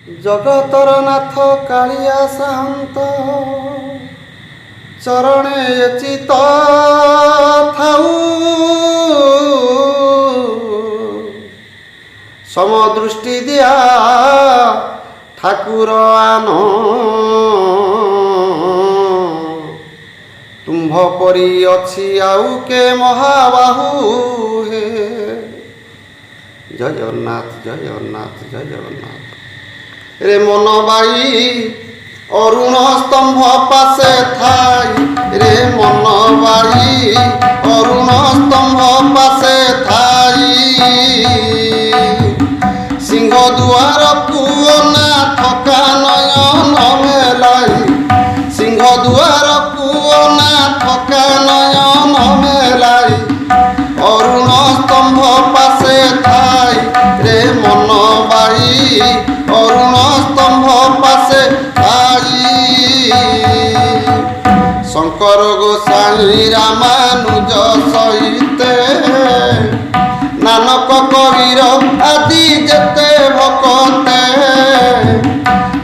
জগতর নাথ কালিয়া সান্ত চরণে চিত থাউ সমদৃষ্টি দিয়া ঠাকুর আন তুম্ভ পরি অছি আউ কে মহাবাহু হে। জয় জগন্নাথ, জয় জগন্নাথ, জয় জগন্নাথ। রে মনবাই অরুণ স্তম্ভ পাশে থাই, রে মনবাই অরুণ স্তম্ভ পাশে থাই, সিংহ দুয়ার পুয়না থকা নয়ন মেলাই, সিংহ দুয়ার পুয়না থকা নয়ন মেলাই, অরুণ স্তম্ভ পাশে থাই, রে মনবাই অরুণ স্তম্ভ পাশে থাই। শঙ্কর গোসাই রামানুজ সহিতে নানক কবির আদি যেতে ভকতে,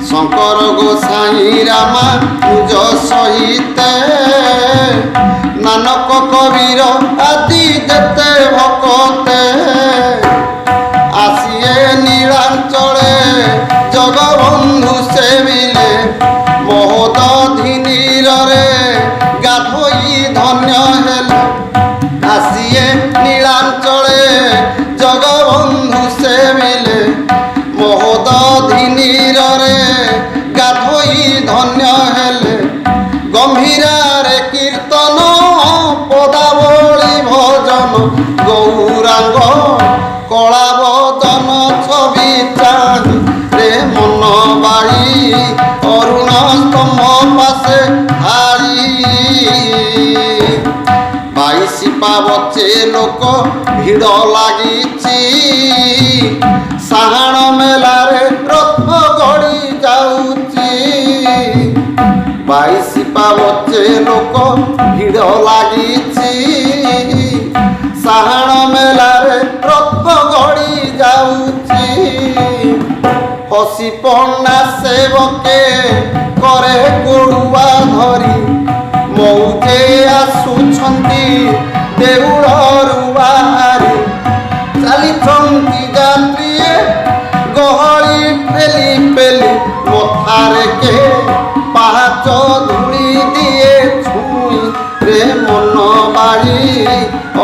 শঙ্কর গোসাই রামানুজ সহিতে নানক কবির আদি যেতে ভকতে, আসিয়ে নীলাঞ্চলে জগবন্ধু সে মিলে, মহোদধি নীরে গাধোই ধন্য হেলে, আসিয়ে নীলাঞ্চলে জগবন্ধু সে মিলে, মহোদধি নীরে গাধোই ধন্য হেলে, গম্ভীরারে কীর্তন পদাবলী ভজন, গৌরাঙ্গ কলাবদন ছবি চাহি, রে মনবাই অরুণ স্তম্ভ পাশে থাই। বাইশি পাবচে লোক ভিড় লাগিছি, সাহাণ মেলারে রথ গড়ি যাଉଛି, বাইশি পাবচে লোক ভিড় লাগিছি, সাহাণ মেলারে রথ গড়ি যাଉଛି, হসি পন্না সেবকে করে গুড়ুয়া ধরি, মৌজে আসুছন্তি দেউଳରୁ ବାହାରି, ଚାଲିଛନ୍ତି ଯାତ୍ରୀଏ ଗହଳି ପେଲି ପେଲି, ମଥାରେ କେ ପାହାଚ ଧୂଳି ଦିଏ ଛୁଇଁ, ରେ ମନବାଇ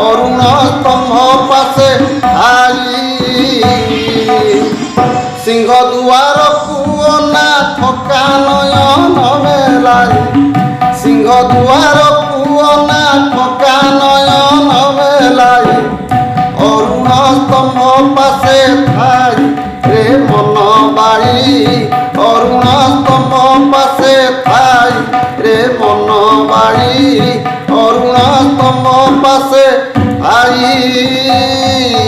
ଅରୁଣ ସ୍ତମ୍ଭ ପାଶେ ଥାଇ, সিংহ দুয়ার পুয়না থকা নয়ন মেলাই, সিংহ দুয়ার পুয়না থকা নয়ন মেলাই, অরুণ স্তম্ভ পাশে থাই, রে মনবাই অরুণ স্তম্ভ পাশে থাই, রে মনবাই অরুণ স্তম্ভ পাশে থাই।